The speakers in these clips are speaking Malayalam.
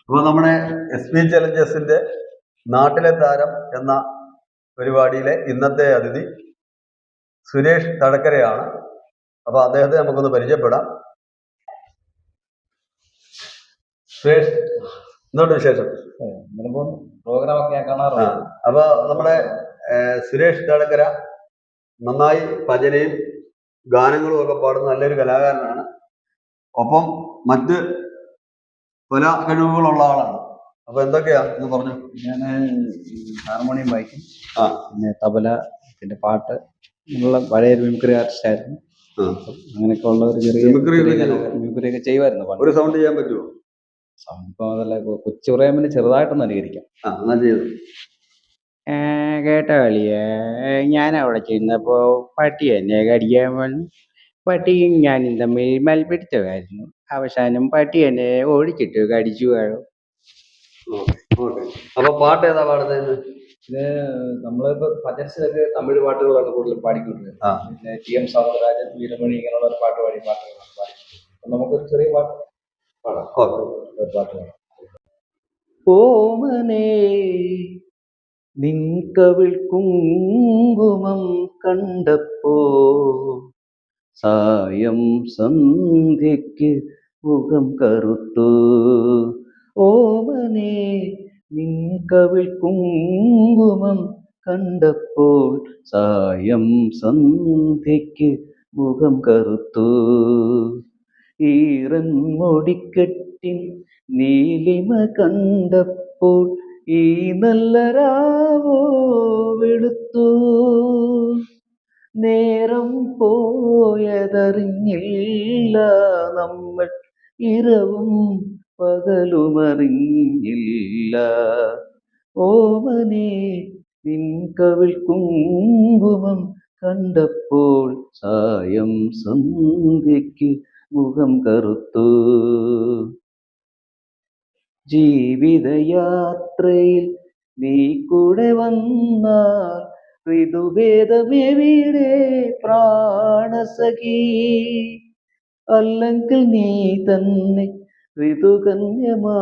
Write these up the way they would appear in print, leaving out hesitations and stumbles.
അപ്പോൾ നമ്മുടെ SP ചലഞ്ചേഴ്സിന്റെ നാട്ടിലെ താരം എന്ന പരിപാടിയിലെ ഇന്നത്തെ അതിഥി സുരേഷ് തടക്കരയാണ്. അപ്പോൾ അദ്ദേഹത്തെ നമുക്കൊന്ന് പരിചയപ്പെടാം. സുരേഷ്, എന്തുകൊണ്ട് വിശേഷം? പ്രോഗ്രാമൊക്കെ ഞാൻ കാണാറുണ്ട്. അപ്പോൾ നമ്മുടെ സുരേഷ് തടക്കര നന്നായി ഭജനയും ഗാനങ്ങളും ഒക്കെ പാടുന്ന നല്ലൊരു കലാകാരനാണ്. ഒപ്പം മറ്റ് പല കഴിവുകളുള്ള ആളാണ്. അപ്പൊ എന്തൊക്കെയാ എന്ന് പറഞ്ഞു? ഞാൻ ഹാർമോണിയം വായിക്കും, പിന്നെ തബല, പിന്നെ പാട്ട്, അങ്ങനെയുള്ള പഴയ മിമിക്രി ആർട്ടിസ്റ്റ് ആയിരുന്നു. അങ്ങനെയൊക്കെ ഉള്ള ഒരു ചെറിയ മിമിക്രി ഒക്കെ ചെയ്യുമായിരുന്നു. ഒരു സൗണ്ട് ചെയ്യാൻ പറ്റുമോ? സൗണ്ട് ഇപ്പൊ അതല്ല, കൊച്ചു പറയുമ്പോൾ ചെറുതായിട്ടൊന്നും അനുകരിക്കാം. കേട്ട കളിയെ ഞാൻ അവിടെ ചെന്നപ്പോ പട്ടി എന്നെ കടിക്കാൻ വന്നു. പട്ടിയും ഞാനും തമ്മിൽ മൽപ്പിടിച്ചതായിരുന്നു. അവസാനം പട്ടി എന്നെ ഓടിച്ചിട്ട് കടിച്ചു വീഴും. അപ്പൊ പാട്ട് ഏതാ പാടുന്നത്? ഇത് നമ്മളിപ്പോ ഭജൻസിലൊക്കെ തമിഴ് പാട്ടുകളാണ് കൂടുതൽ പാടിക്കൊണ്ടിരുന്നത്. പിന്നെ TM സൗന്ദരരാജൻ, വീരമണി, ഇങ്ങനെയുള്ള ഒരു പാട്ടുകളാണ് പാടിക്കൊണ്ടിരുന്നത്. നമുക്കൊരു ചെറിയ പാട്ട് പാടാം. ഒരു പാട്ട് പാടാം. ഓമനേ നിൻകവിൾ കുങ്കുമം കണ്ടപ്പോ സായം സന്ധ്യയ്ക്ക് മുഖം കറുത്തു. ഓമനേ നിൻകവിൾ കുങ്കുമം കണ്ടപ്പോൾ സായം സന്ധ്യയ്ക്ക് മുഖം കറുത്തു. ഈറൻ മുടിക്കെട്ടിൻ നീലിമ കണ്ടപ്പോൾ ഈ നല്ല രാവോ വെളുത്തു. നേരം പോയതറിഞ്ഞില്ല, നമ്മൾ ഇരവും പകലുമറിഞ്ഞില്ല. ഓമനേ നിൻകവിൾ കുങ്കുമം കണ്ടപ്പോൾ സായം സന്ധ്യയ്ക്ക് മുഖം കറുത്തു. ജീവിതയാത്രയിൽ നീ കൂടെ വന്നാൽ ഋതുഭേദമെവിടെ പ്രാണസഖി? അല്ലെങ്കിൽ നീ തന്നെ ഋതുകന്യമാരുടെ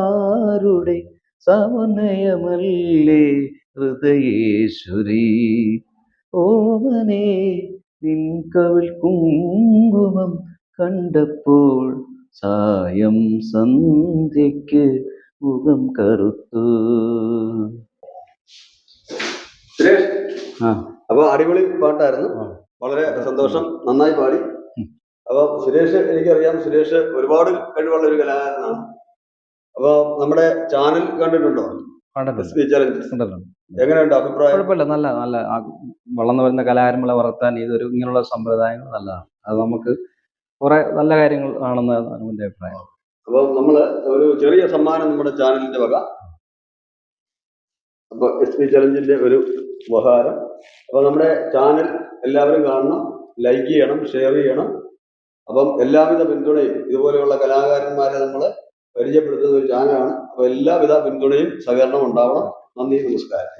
സമന്വയമല്ലേ ഹൃദയേശ്വരി? ഓമനേ നിൻകവിൾ കുങ്കുമം കണ്ടപ്പോൾ സായം സന്ധ്യയ്ക്ക് മുഖം കറുത്തു. അപ്പൊ അടിപൊളി പാട്ടായിരുന്നു, വളരെ സന്തോഷം, നന്നായി പാടി. അപ്പൊ സുരേഷ്, എനിക്കറിയാം സുരേഷ് ഒരുപാട് കഴിവുള്ള ഒരു കലാകാരനാണ്. അപ്പൊ നമ്മുടെ ചാനൽ കണ്ടിട്ടുണ്ടോ? SP ചലഞ്ചസ് എങ്ങനെയുണ്ട് അഭിപ്രായം? കുഴപ്പമില്ല, നല്ല നല്ല വളർന്നു വരുന്ന കലാകാരന്മാരെ വളർത്താൻ ഇതൊരു ഇങ്ങനെയുള്ള സമ്പ്രദായങ്ങൾ നല്ലതാണ്. അത് നമുക്ക് കുറെ നല്ല കാര്യങ്ങൾ ആണെന്നാണ് എൻ്റെ അഭിപ്രായം. അപ്പൊ നമ്മള് ഒരു ചെറിയ സമ്മാനം നമ്മുടെ ചാനലിന്റെ വക, അപ്പൊ SP ചലഞ്ചിന്റെ ഒരു ഉപഹാരം. അപ്പൊ നമ്മുടെ ചാനൽ എല്ലാവരും കാണണം, ലൈക്ക് ചെയ്യണം, ഷെയർ ചെയ്യണം. അപ്പം എല്ലാവിധ പിന്തുണയും, ഇതുപോലെയുള്ള കലാകാരന്മാരെ നമ്മൾ പരിചയപ്പെടുത്തുന്ന ഒരു ചാനലാണ്. അപ്പൊ എല്ലാവിധ പിന്തുണയും സഹകരണവും ഉണ്ടാവണം. നന്ദി, നമസ്കാരം.